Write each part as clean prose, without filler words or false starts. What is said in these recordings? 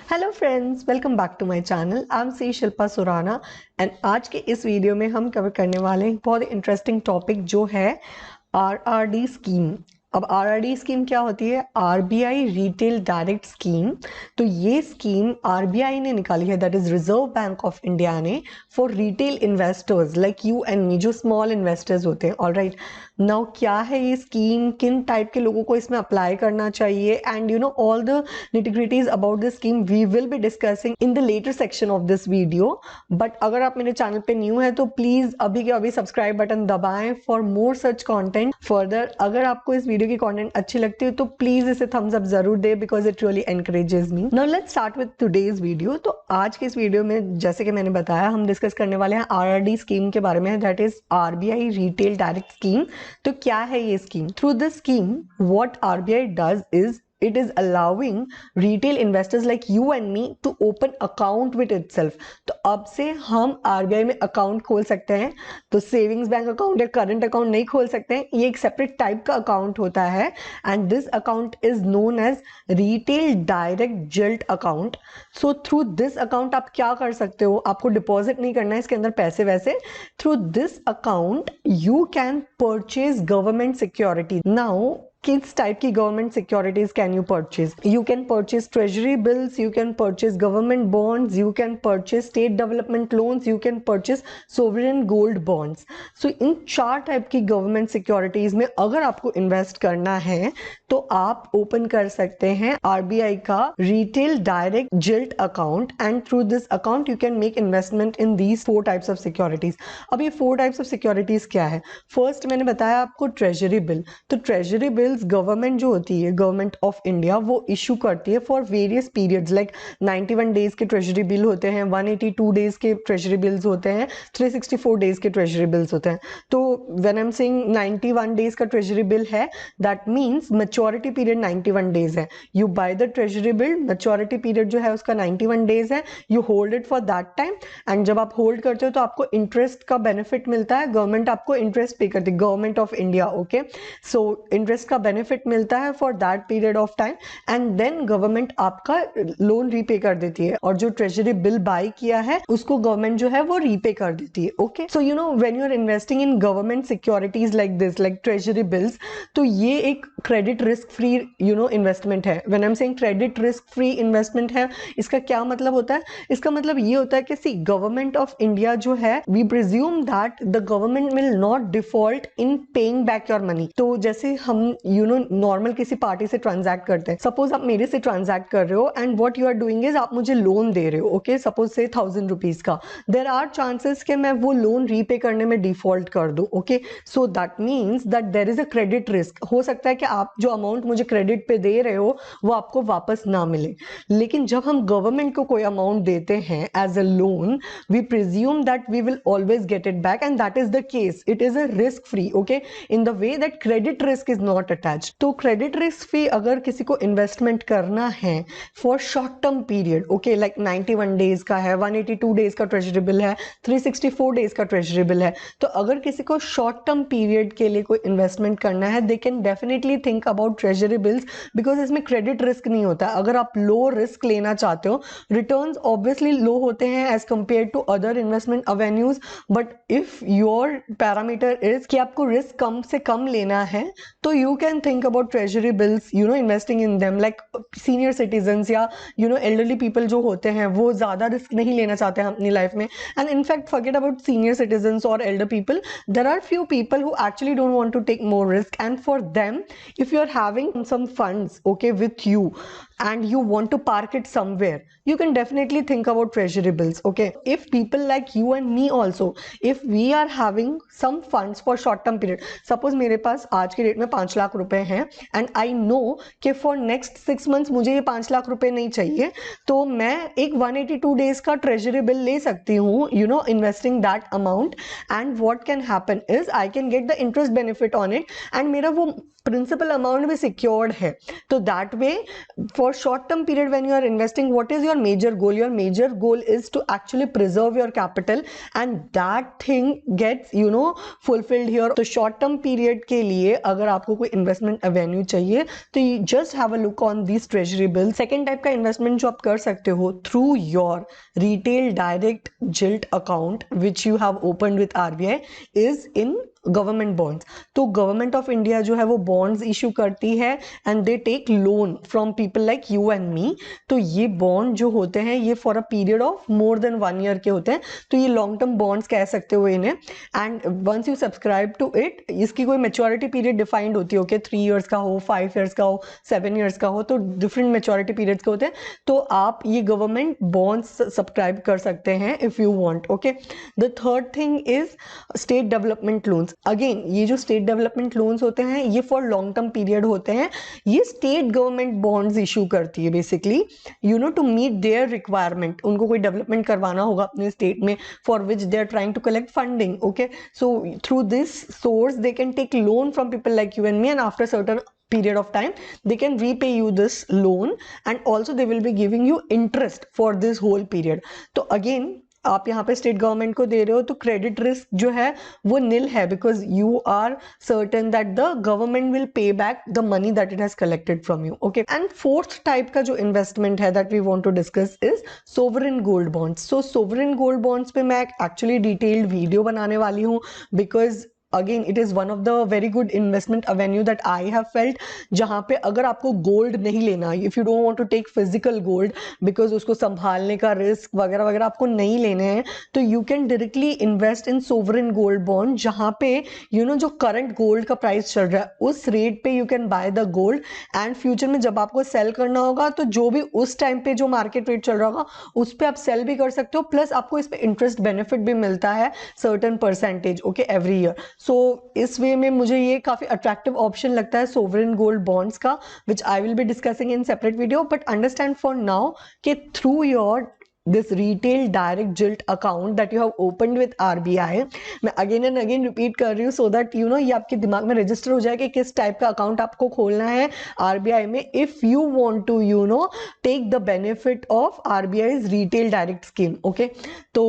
Hello friends, welcome back to my channel. I am C Shilpa Surana and आज के इस video में हम कवर करने वाले हैं बहुत इंटरेस्टिंग टॉपिक जो है आरआरडी स्कीम। अब आरआरडी स्कीम क्या होती है? RBI retail direct scheme. तो ये स्कीम आरबीआई ने निकाली है, that is Reserve Bank of India ने, for retail investors like you and me, जो स्मॉल इन्वेस्टर्स होते हैं। ऑलराइट, नाउ क्या है ये स्कीम, किन टाइप के लोगों को इसमें अप्लाई करना चाहिए, and you know all the nitty-gritties about this scheme we will be discussing in the later section of this video। But अगर आप मेरे चैनल पे न्यू है तो प्लीज अभी के अभी सब्सक्राइब बटन दबाएं for more such content further. अगर आपको इस वीडियो की कंटेंट अच्छी लगती है तो प्लीज इसे थम्स अप जरूर दे, because it really encourages me. Now let's start with today's video. तो आज के इस वीडियो में जैसे कि मैंने बताया, हम डिस्कस करने वाले हैं आरआरडी स्कीम के बारे में, that is RBI retail direct scheme. तो क्या है ये scheme? Through this scheme what RBI does is it is allowing retail investors like you and me to open account with itself। तो अब से हम आरबीआई में अकाउंट खोल सकते हैं। तो सेविंग्स बैंक अकाउंट या करंट अकाउंट नहीं खोल सकते हैं, ये एक सेपरेट टाइप का अकाउंट होता है and this account is known as retail direct gilt account. So through this account आप क्या कर सकते हो? आपको डिपॉजिट नहीं करना है इसके अंदर पैसे वैसे। Through this account you can purchase government security. Now किस टाइप की government securities can you purchase? You can purchase treasury bills, you can purchase government bonds, you can purchase state development loans, you can purchase sovereign gold bonds. So इन चार type की government securities में अगर आपको invest करना है तो आप ओपन कर सकते हैं आरबीआई का retail direct gilt account and through this account you can make investment in these 4 types of securities. अब ये 4 टाइप्स ऑफ सिक्योरिटीज क्या है? फर्स्ट मैंने बताया आपको ट्रेजरी बिल। तो ट्रेजरी बिल्स गवर्नमेंट जो होती है, गवर्नमेंट ऑफ इंडिया, वो इशू करती है for various periods, like 91 days के ट्रेजरी बिल होते हैं, 182 डेज के ट्रेजरी बिल्स होते हैं, 364 डेज के ट्रेजरी बिल्स होते हैं। तो when I am saying 91 days का ट्रेजरी बिल है, that means maturity period 91 days है। You buy the treasury bill, maturity period जो है उसका 91 डेज है, you hold it for that time and जब आप होल्ड करते हो तो आपको इंटरेस्ट का बेनिफिट मिलता है। गवर्नमेंट आपको इंटरेस्ट पे करती है, government of India. Okay, so interest का बेनिफिट मिलता है for that period of time and then government आपका लोन रीपे कर देती है, और जो ट्रेजरी बिल बाय किया है उसको गवर्नमेंट जो है वो रीपे कर देती है। Okay, so you know when you are investing in government securities like this, like treasury bills, तो ये एक credit risk free you know investment है। When I am saying credit risk free investment है, इसका क्या मतलब होता है? इसका मतलब ये होता है कि सी गवर्नमेंट ऑफ इंडिया जो है, we presume that the government will not default in paying back your money. तो जैसे हम यू नो नॉर्मल किसी पार्टी से ट्रांजैक्ट करते हैं, सपोज आप मेरे से ट्रांजैक्ट कर रहे हो and what you are doing is आप मुझे लोन दे रहे हो। ओके, सपोज से 1000 रुपीज का, देयर आर चांसेस कि मैं वो लोन रीपे करने में डिफॉल्ट कर दूं। Okay, so that means that there is a credit risk. हो सकता है कि आप जो अमाउंट मुझे क्रेडिट पे दे रहे हो वो आपको वापस ना मिले, लेकिन जब हम गवर्नमेंट को कोई अमाउंट देते हैं as a loan, we presume that we will always get it back and that is the case. It is a risk free, okay, in the way that credit risk is not attached. तो credit risk free अगर किसी को investment करना है for short term period, okay, like 91 days का है, 182 days का treasury bill है, 364 डेज का ट्रेजरी बिल है, तो अगर किसी को शॉर्ट टर्म पीरियड के लिए कोई इन्वेस्टमेंट करना है, they can definitely think about treasury bills, because इसमें क्रेडिट रिस्क नहीं होता। अगर आप लो रिस्क लेना चाहते हो, रिटर्न्स ऑब्वियसली लो होते हैं as compared to other investment avenues, but if your parameter is कि आपको रिस्क कम से कम लेना है, तो you can think about treasury bills, you know, investing in them, like senior citizens या you know elderly people जो होते हैं वो ज़्यादा रिस्क नहीं लेना चाहते हैं अपनी लाइफ में। and in fact forget about senior citizens or elder people, there are few people who actually don't want to take more risk, and for them if you are having some funds, okay, with you and you want to park it somewhere, you can definitely think about treasury bills। okay, if people like you and me also, if we are having some funds for short term period, suppose मेरे पास आज के date में 5 लाख रुपए हैं and I know कि for next 6 months मुझे ये 5 लाख रुपए नहीं चाहिए, तो मैं एक 182 डेज का ट्रेजरी बिल ले सकती हूँ, you know, investing that amount, and what can happen is I can get the interest benefit on it and मेरा वो प्रिंसिपल अमाउंट भी सिक्योर्ड है। तो that way for short term period when you are investing, what is your major goal? Your major goal is to actually preserve your capital and that thing gets you know fulfilled here। तो short term period के लिए अगर आपको कोई investment avenue चाहिए तो you just have a look on this treasury bill. Second type का investment जो आप कर सकते हो through your retail direct gilt account which you have open with RBI is in government bonds. तो गवर्नमेंट ऑफ इंडिया जो है वो बॉन्ड्स इशू करती है and they take loan from people like you and me. तो ये bond जो होते हैं ये for a period of more than 1 year के होते हैं, तो ये लॉन्ग टर्म बॉन्ड्स कह सकते हो इन्हें। And once you subscribe to it, इसकी कोई मेच्योरिटी पीरियड डिफाइंड होती है, ओके 3 ईयर्स का हो, 5 ईयर्स का हो, 7 ईयर्स का हो, तो डिफरेंट मेच्योरिटी पीरियड्स के होते हैं। तो आप ये गवर्नमेंट बॉन्ड्स सब्सक्राइब कर सकते हैं if you want, okay. The third thing is state development loans. Again ये जो स्टेट डेवलपमेंट लोन्स होते हैं ये फॉर लॉन्ग टर्म पीरियड होते हैं, ये स्टेट गवर्नमेंट बॉन्ड्स इशू करती है basically, you know, to meet their requirement. उनको कोई डेवलपमेंट करवाना होगा अपने स्टेट में for which they are trying to collect funding, okay. So through this source they can take loan from people like you and me, and after certain period of time they can repay you this loan, and also they will be giving you interest for this whole period. तो again आप यहाँ पे state government को दे रहे हो तो credit risk जो है वो नील है, because you are certain that the government will pay back the money that it has collected from you, okay. And fourth type का जो इन्वेस्टमेंट है that we want to discuss is sovereign gold bonds. So sovereign gold bonds पे मैं actually detailed video बनाने वाली हूँ, because again it is one of the very good investment avenue that I have felt, जहाँ पे अगर आपको gold नहीं लेना, if you don't want to take physical gold because उसको संभालने का रिस्क वगैरह वगैरह आपको नहीं लेने हैं, तो you can directly invest in sovereign gold bond, जहाँ पे यू नो जो करंट गोल्ड का प्राइस चल रहा है उस रेट पे you can by the gold, and future में जब आपको सेल करना होगा तो जो भी उस टाइम पे जो मार्केट रेट चल रहा होगा उस पर आप सेल भी कर सकते हो, प्लस आपको इस पे इंटरेस्ट बेनिफिट भी मिलता है certain percentage, okay, every year. So इस वे में मुझे ये काफी अट्रैक्टिव ऑप्शन लगता है सोवरेन गोल्ड बॉन्ड्स का, which I will be discussing in separate video. But understand for now कि through your this retail direct jilt account that you have opened with RBI, मैं again and again repeat कर रही हूँ so that you know ये आपके दिमाग में register हो जाए कि किस टाइप का अकाउंट आपको खोलना है RBI में, if you want to you know take the benefit of RBI's retail direct scheme, okay. तो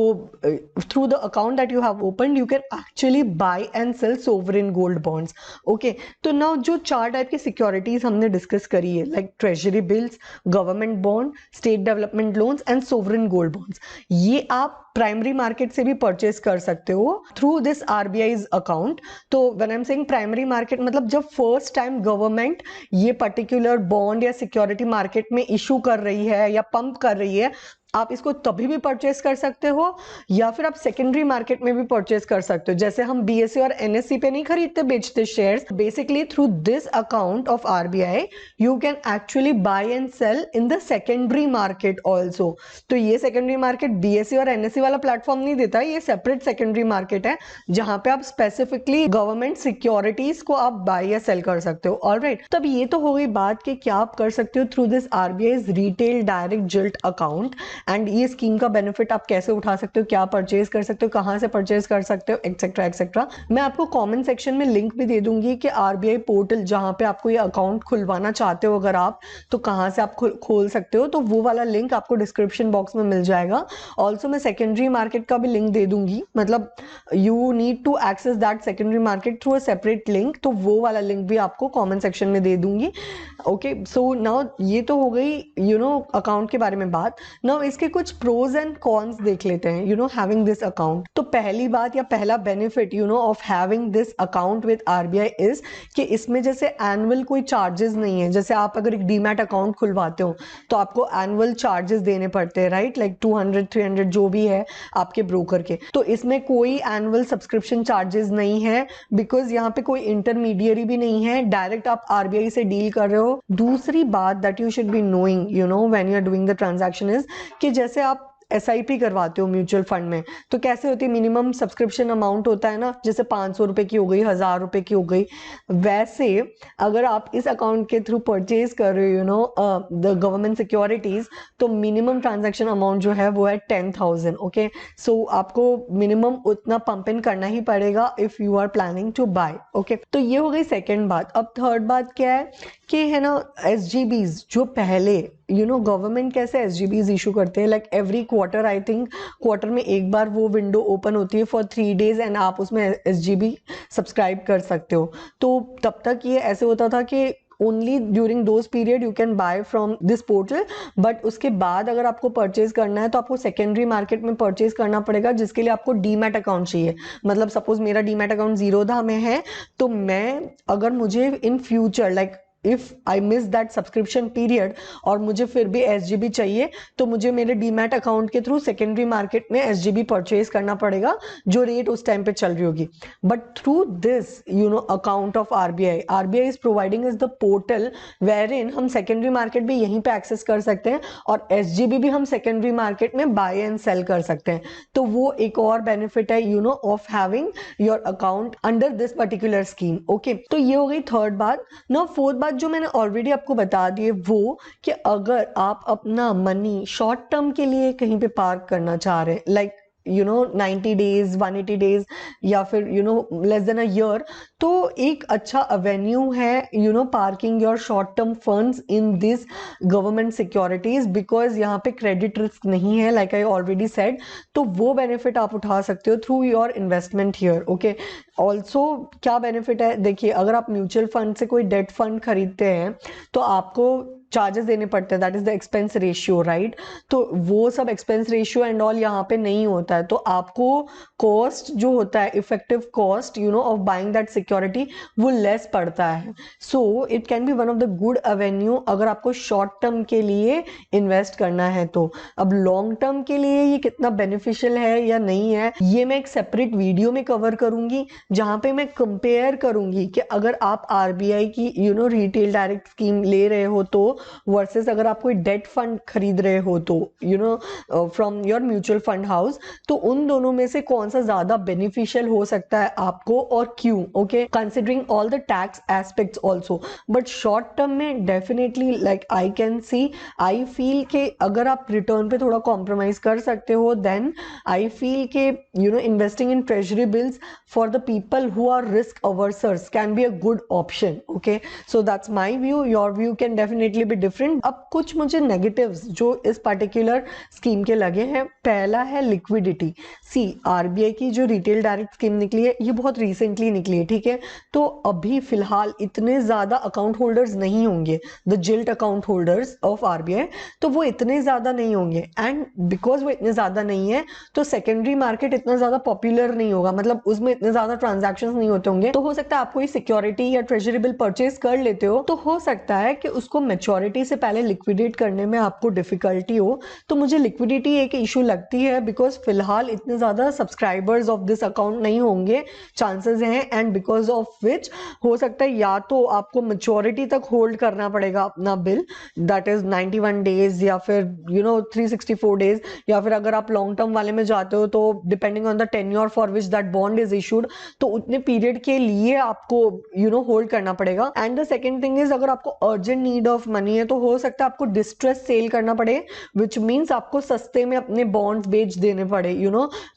through the account that you have opened you can actually buy and sell sovereign gold bonds, okay. तो now जो 4 type की securities हमने discuss करी है, like treasury bills, government bond, state development loans and sovereign gold bonds, ये आप primary market से भी परचेज कर सकते हो थ्रू दिस RBI's अकाउंट। तो when I am saying primary market, मतलब जब फर्स्ट टाइम गवर्नमेंट ये पर्टिकुलर बॉन्ड या सिक्योरिटी मार्केट में इशू कर रही है या पंप कर रही है, आप इसको तभी भी परचेस कर सकते हो, या फिर आप सेकेंडरी मार्केट में भी परचेस कर सकते हो। जैसे हम BSE और NSE पे नहीं खरीदते बेचते shares, basically through this account of RBI you can actually buy and sell in the secondary market also. तो ये सेकेंडरी मार्केट BSE और NSE वाला प्लेटफॉर्म नहीं देता, ये सेपरेट सेकेंडरी मार्केट है जहां पे आप स्पेसिफिकली गवर्नमेंट सिक्योरिटीज को आप बाय या सेल कर सकते हो। ऑलराइट, तब ये तो हो गई बात कि क्या आप कर सकते हो through this RBI's retail direct gilt account, and ये स्कीम का बेनिफिट आप कैसे उठा सकते हो, क्या परचेज कर सकते हो, कहां से परचेज कर सकते हो, एक्सेट्रा एक्सेट्रा। मैं आपको कमेंट सेक्शन में लिंक भी दे दूंगी कि RBI पोर्टल जहां पे आपको ये अकाउंट खुलवाना चाहते हो अगर आप, तो कहां से आप खोल सकते हो, तो वो वाला लिंक आपको डिस्क्रिप्शन बॉक्स में मिल जाएगा। ऑल्सो मैं सेकेंडरी मार्केट का भी लिंक दे दूंगी, मतलब you need to access that secondary market through a separate link, तो वो वाला लिंक भी आपको कॉमेंट सेक्शन में दे दूंगी, ओके। सो नाउ ये तो हो गई यू नो अकाउंट के बारे में बात। नाउ इसके कुछ प्रोज एंड कॉन्स देख लेते हैं, you know, having this account. तो पहली बात या पहला benefit you know of having this account with RBI is कि इसमें जैसे एनुअल कोई चार्जेस नहीं है। जैसे आप अगर एक डीमैट अकाउंट खुलवाते हो तो आपको एनुअल चार्जेस देने पड़ते हैं, राइट, लाइक 200-300 जो भी है आपके ब्रोकर के। तो इसमें कोई एनुअल सब्सक्रिप्शन चार्जेस नहीं है, बिकॉज यहाँ पे कोई इंटरमीडियरी भी नहीं है, डायरेक्ट आप RBI से डील कर रहे हो। दूसरी बात that you should be knowing you know when you are doing the transaction is कि जैसे आप SIP करवाते हो म्यूचुअल फंड में, तो कैसे होती है, मिनिमम सब्सक्रिप्शन अमाउंट होता है ना, जैसे 500 रुपए की हो गई, 1000 रुपए की हो गई। वैसे अगर आप इस अकाउंट के थ्रू परचेज कर रहे हो you know the government securities, तो मिनिमम ट्रांजैक्शन अमाउंट जो है वो है 10,000, ओके। सो आपको मिनिमम उतना पंप इन करना ही पड़ेगा if you are planning to buy, okay. तो ये हो गई सेकेंड बात। अब थर्ड बात क्या है कि है ना SGBs जो पहले यू नो गवर्नमेंट कैसे SGBs इशू करते हैं, like every quarter, I think quarter में एक बार वो विंडो ओपन होती है फॉर 3 days एंड आप उसमें SGB सब्सक्राइब कर सकते हो। तो तब तक ये ऐसे होता था कि only during those period you can buy from this portal, but उसके बाद अगर आपको परचेज करना है तो आपको सेकेंडरी मार्केट में परचेज करना पड़ेगा, जिसके लिए आपको डीमैट अकाउंट चाहिए। मतलब सपोज मेरा डीमैट अकाउंट जीरोधा में है, तो मैं अगर मुझे in future like if I miss that subscription period और मुझे फिर भी SGB चाहिए, तो मुझे मेरे डीमैट अकाउंट के थ्रू सेकेंडरी मार्केट में SGB परचेज करना पड़ेगा जो रेट उस टाइम पे चल रही होगी। But through this account of RBI is providing is the portal where in हम सेकेंडरी मार्केट भी यहीं पे एक्सेस कर सकते हैं और SGB भी हम सेकेंडरी मार्केट में बाय एंड सेल कर सकते हैं। तो वो एक और बेनिफिट है of having your account under this particular scheme. Okay, तो ये हो गई थर्ड बात। नाउ फोर्थ बात जो मैंने ऑलरेडी आपको बता दी है वो कि अगर आप अपना मनी शॉर्ट टर्म के लिए कहीं पे पार्क करना चाह रहे हैं, लाइक 90 days 180 days या फिर लेस देन अ ईयर, तो एक अच्छा अवेन्यू है parking your short term funds in this government securities, because यहाँ पे क्रेडिट रिस्क नहीं है लाइक आई ऑलरेडी सेड। तो वो बेनिफिट आप उठा सकते हो through your investment here. Okay, also क्या बेनिफिट है, देखिए अगर आप म्यूचुअल फंड से कोई डेट फंड खरीदते हैं तो आपको चार्जेस देने पड़ते हैं, that is the expense ratio, right. तो वो सब एक्सपेंस रेशियो एंड ऑल यहाँ पे नहीं होता है, तो आपको कॉस्ट जो होता है effective cost of buying that security वो लेस पड़ता है। So it can be one of the good Avenue अगर आपको शॉर्ट टर्म के लिए इन्वेस्ट करना है। तो अब लॉन्ग टर्म के लिए ये कितना बेनिफिशियल है या नहीं है, ये मैं एक सेपरेट वीडियो में कवर करूंगी, जहां पे मैं कंपेयर करूंगी कि अगर आप RBI की रिटेल डायरेक्ट स्कीम ले रहे हो तो वर्सेस अगर आप कोई डेट फंड खरीद रहे हो तो from your mutual fund house, तो उन दोनों में से कौन सा ज्यादा बेनिफिशियल हो सकता है आपको और क्यों। Okay, considering all the tax aspects also. But short term में डेफिनेटली लाइक आई फील के अगर आप रिटर्न पे थोड़ा कॉम्प्रोमाइज कर सकते हो, देन आई फील के investing in treasury bills for the people who are risk aversers can be a good option. Okay, so that's my view, your view can definitely be different. अब कुछ मुझे negatives जो इस particular scheme के लगे हैं, पहला है लिक्विडिटी। सी RBI की जो रिटेल डायरेक्ट स्कीम निकली है ये बहुत रिसेंटली निकली है, ठीक है, तो अभी फिलहाल इतने ज्यादा अकाउंट होल्डर्स नहीं होंगे, the gilt account holders of RBI, तो वो इतने ज्यादा नहीं होंगे एंड बिकॉज वो इतने ज्यादा नहीं है तो सेकेंडरी मार्केट इतना ज्यादा पॉपुलर नहीं होगा, मतलब उसमें इतने ज्यादा ट्रांजैक्शंस नहीं होते होंगे। तो हो सकता है आप कोई सिक्योरिटी या ट्रेजरी बिल परचेज कर लेते हो तो हो सकता है कि उसको मैच्योरिटी से पहले लिक्विडेट करने में आपको डिफिकल्टी हो। तो मुझे लिक्विडिटी एक इशू लगती है बिकॉज फिलहाल इतने ज्यादा सब्सक्राइबर्स ऑफ दिस अकाउंट नहीं होंगे, चांसेस हैं, एंड बिकॉज ऑफ विच हो सकता है या तो आपको मैच्योरिटी तक होल्ड करना पड़ेगा अपना बिल, दैट इज 91 days या फिर 364 days, या फिर अगर आप लॉन्ग टर्म वाले में जाते हो तो depending on the tenure for which that bond is issued, तो उतने पीरियड के लिए आपको होल्ड करना पड़ेगा। And the second thing is अगर आपको अर्जेंट नीड ऑफ मनी है तो हो सकता है आपको डिस्ट्रेस सेल करना पड़े, विच मीन्स आपको सस्ते में अपने बॉन्ड्स बेच देने पड़े,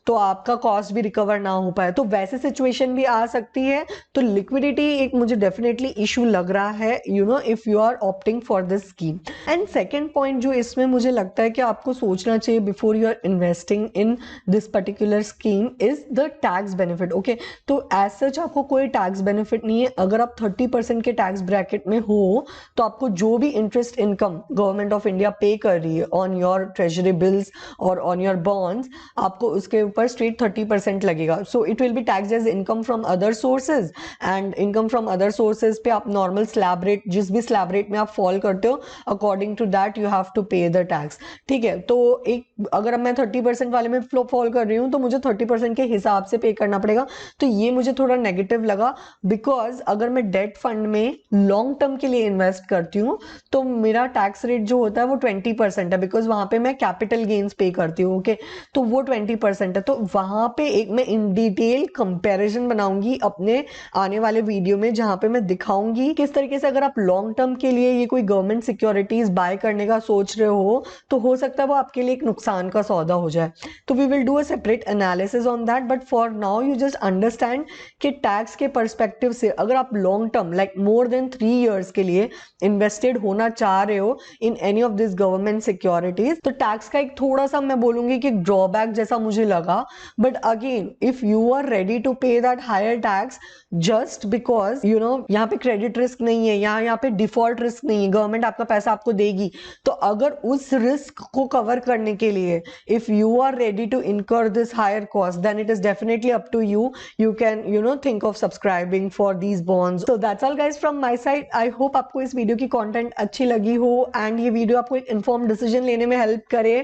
तो आपका कॉस्ट भी रिकवर ना हो पाए, तो वैसे सिचुएशन भी आ सकती है। तो लिक्विडिटी एक मुझे डेफिनेटली इशू लग रहा है if you are opting for this scheme. And second point जो इसमें मुझे लगता है कि आपको सोचना चाहिए before you are investing in this particular scheme is the tax benefit. Okay, तो एज सच आपको कोई टैक्स बेनिफिट नहीं है, अगर आप 30% के टैक्स ब्रैकेट में हो तो आपको जो भी interest income government of India pay कर रही है ऑन योर ट्रेजरी बिल्स और ऑन योर बॉन्ड्स, आपको उसके ऊपर स्ट्रेट 30% लगेगा। So it will be tax as income from other sources, and income from other sources पे आप नॉर्मल स्लैब रेट, जिस भी स्लैब रेट में आप फॉल करते हो according to that you have to pay the tax. ठीक है, तो एक अगर मैं 30% वाले में फॉल कर रही हूँ तो मुझे 30% के हिसाब से पे करना पड़ेगा, तो ये मुझे थोड़ा नेगेटिव लगा। बिकॉज अगर मैं डेट फंड में लॉन्ग टर्म के लिए इन्वेस्ट करती हूँ तो मेरा टैक्स रेट जो होता है वो 20% है, बिकॉज वहां पे मैं कैपिटल गेन्स पे करती हूँ। ओके, तो वो 20% है, तो वहां पे एक मैं इन डिटेल कंपैरिजन बनाऊंगी अपने आने वाले वीडियो में, जहां पे मैं दिखाऊंगी किस तरीके से अगर आप लॉन्ग टर्म के लिए ये कोई गवर्नमेंट सिक्योरिटीज बाय करने का सोच रहे हो तो हो सकता है वो आपके लिए एक नुकसान का सौदा हो जाए। तो we will do a separate analysis on that, but for now you just understand कि टैक्स के पर्सपेक्टिव से अगर आप long term like more than 3 years के लिए इन्वेस्टेड होना करना चाह रहे हो in any of this government securities, तो टैक्स का एक थोड़ा सा मैं बोलूंगी कि ड्रॉबैक जैसा मुझे लगा. But again if you are ready to pay that higher tax just because you know यहाँ पे क्रेडिट रिस्क नहीं है, यहाँ पे डिफॉल्ट रिस्क नहीं है, गवर्नमेंट आपका पैसा आपको देगी, तो अगर उस रिस्क को कवर करने के लिए if you are ready to incur this higher cost, then it is definitely up to you. You can think of subscribing for these bonds. So that's all guys from my side. I hope आपको इस video की content अच्छी लगी हो and ये video आपको एक inform decision लेने में हेल्प करे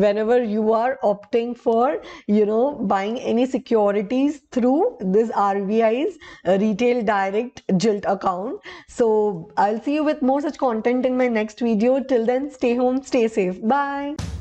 whenever you are opting for buying any securities through this RBI's retail direct Jilt account. So I'll see you with more such content in my next video. Till then, stay home, stay safe. Bye.